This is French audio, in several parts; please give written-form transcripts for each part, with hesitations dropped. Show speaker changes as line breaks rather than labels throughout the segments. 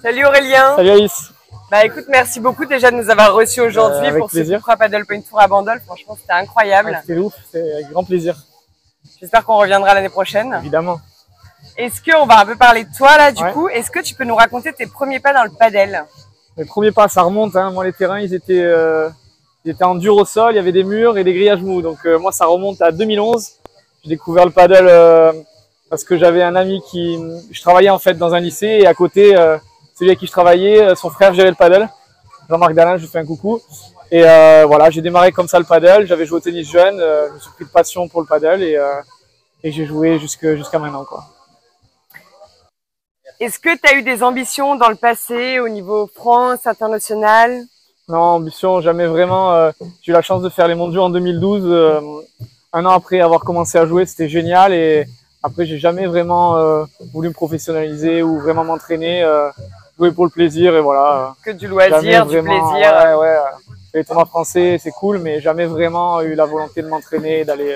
Salut Aurélien.
Salut Alice.
Bah écoute, merci beaucoup déjà de nous avoir reçus aujourd'hui pour ce Cupra Paddle Point Tour à Bandol. Franchement, c'était incroyable.
C'était ouf, c'est avec grand plaisir.
J'espère qu'on reviendra l'année prochaine.
Évidemment.
Est-ce qu'on va un peu parler de toi là du coup? Est-ce que tu peux nous raconter tes premiers pas dans le paddle?
Les premiers pas, ça remonte. Hein. Moi, les terrains, ils étaient en dur au sol, il y avait des murs et des grillages mous. Donc moi, ça remonte à 2011. J'ai découvert le paddle parce que j'avais un ami je travaillais en fait dans un lycée et à côté, celui avec qui je travaillais, son frère gérait le paddle. Jean-Marc Dalin, je lui fais un coucou. Et voilà, j'ai démarré comme ça le paddle. J'avais joué au tennis jeune, je me suis pris de passion pour le paddle et j'ai joué jusqu'à maintenant, quoi.
Est-ce que tu as eu des ambitions dans le passé au niveau France, international?
Non, ambition, jamais vraiment. J'ai eu la chance de faire les mondiaux en 2012. Un an après avoir commencé à jouer, c'était génial. Et après, j'ai jamais vraiment voulu me professionnaliser ou vraiment m'entraîner. Jouer pour le plaisir et voilà.
Que du loisir, du plaisir.
Ouais. Les tournois français, c'est cool, mais jamais vraiment eu la volonté de m'entraîner et d'aller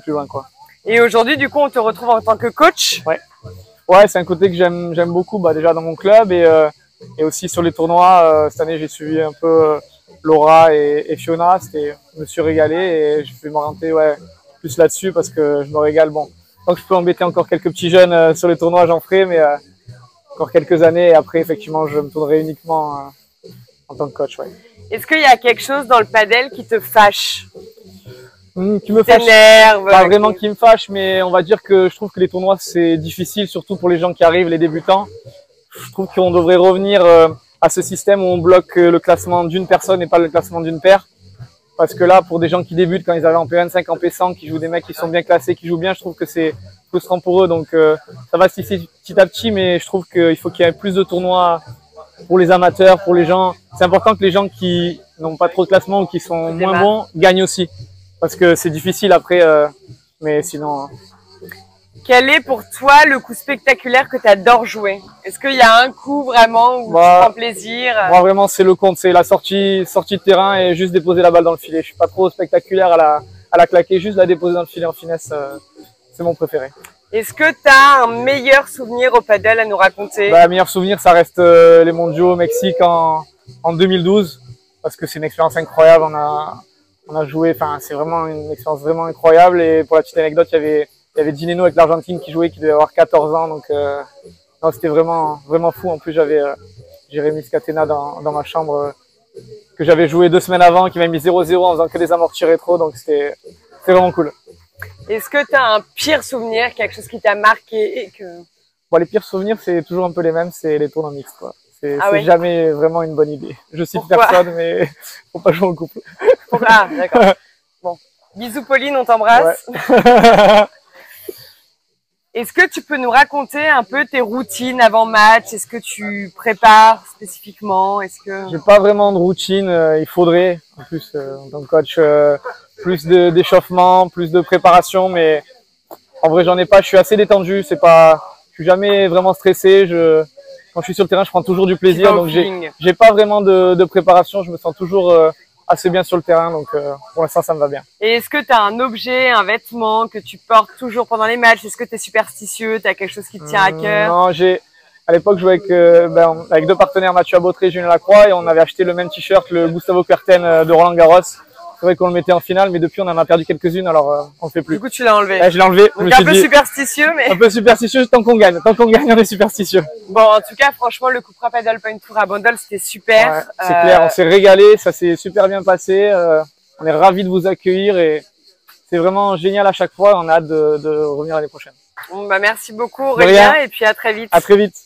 plus loin, quoi.
Et aujourd'hui, du coup, on te retrouve en tant que coach?
Ouais, c'est un côté que j'aime beaucoup, déjà dans mon club et aussi sur les tournois. Cette année, j'ai suivi un peu Laura et Fiona. Je me suis régalé et je vais m'orienter plus là-dessus parce que je me régale. Bon, tant que je peux embêter encore quelques petits jeunes sur les tournois, j'en ferai, mais encore quelques années et après, effectivement, je me tournerai uniquement en tant que coach. Ouais.
Est-ce qu'il y a quelque chose dans le paddle qui te fâche?
Qui me fâche, pas vraiment qui me fâche, mais on va dire que je trouve que les tournois c'est difficile, surtout pour les gens qui arrivent, les débutants. Je trouve qu'on devrait revenir à ce système où on bloque le classement d'une personne et pas le classement d'une paire. Parce que là, pour des gens qui débutent, quand ils arrivent en P25, en P100, qui jouent des mecs qui sont bien classés, qui jouent bien, je trouve que c'est frustrant pour eux. Donc ça va se tisser petit à petit, mais je trouve qu'il faut qu'il y ait plus de tournois pour les amateurs, pour les gens. C'est important que les gens qui n'ont pas trop de classement ou qui sont moins bons gagnent aussi. Parce que c'est difficile après, mais sinon...
Quel est pour toi le coup spectaculaire que tu adores jouer? Est-ce qu'il y a un coup vraiment où tu prends plaisir?
Moi vraiment c'est le compte, c'est la sortie de terrain et juste déposer la balle dans le filet. Je suis pas trop spectaculaire à la claquer, juste la déposer dans le filet en finesse, c'est mon préféré.
Est-ce que tu as un meilleur souvenir au paddle à nous raconter?
Meilleur souvenir, ça reste les mondiaux au Mexique en 2012, parce que c'est une expérience incroyable. On a joué, c'est vraiment une expérience vraiment incroyable. Et pour la petite anecdote, il y avait Dineno avec l'Argentine qui jouait, qui devait avoir 14 ans. Donc, non, c'était vraiment fou. En plus, j'avais Jérémy Scatena dans ma chambre, que j'avais joué 2 semaines avant, qui m'a mis 0-0 en faisant que des amortis rétro. Donc, c'était vraiment cool.
Est-ce que tu as un pire souvenir, quelque chose qui t'a marqué et que...
Les pires souvenirs, c'est toujours un peu les mêmes, c'est les tournois mixtes, quoi. C'est jamais vraiment une bonne idée. Je cite personne, mais faut pas jouer en couple.
Ah, d'accord. Bon. Bisous Pauline, on t'embrasse.
Ouais.
Est-ce que tu peux nous raconter un peu tes routines avant match? Est-ce que tu prépares spécifiquement?
J'ai pas vraiment de routine, il faudrait, en plus, en tant que coach, plus d'échauffement, plus de préparation, mais en vrai, j'en ai pas, je suis assez détendu, je suis jamais vraiment stressé, quand je suis sur le terrain, je prends toujours du plaisir, donc j'ai pas vraiment de préparation, je me sens toujours assez bien sur le terrain, donc pour l'instant ça me va bien.
Et est-ce que tu as un objet, un vêtement que tu portes toujours pendant les matchs? Est-ce que tu es superstitieux? Tu as quelque chose qui te tient à cœur?
Non, à l'époque je jouais avec 2 partenaires, Mathieu Abotré et Julien Lacroix, et on avait acheté le même t-shirt, le Gustavo Kuerten de Roland Garros. C'est vrai qu'on le mettait en finale, mais depuis on en a perdu quelques-unes, alors on le fait plus.
Du coup tu l'as enlevé?
Je l'ai enlevé.
Donc un peu superstitieux, mais...
Un peu superstitieux, tant qu'on gagne, on est superstitieux.
Bon, en tout cas, franchement, le Cupra Paddle Point Tour à Bandol, c'était super.
Ouais, c'est clair, on s'est régalé, ça s'est super bien passé. On est ravis de vous accueillir et c'est vraiment génial à chaque fois. On a hâte de revenir l'année prochaine.
Bon, merci beaucoup Aurélien et puis à très vite.
À très vite.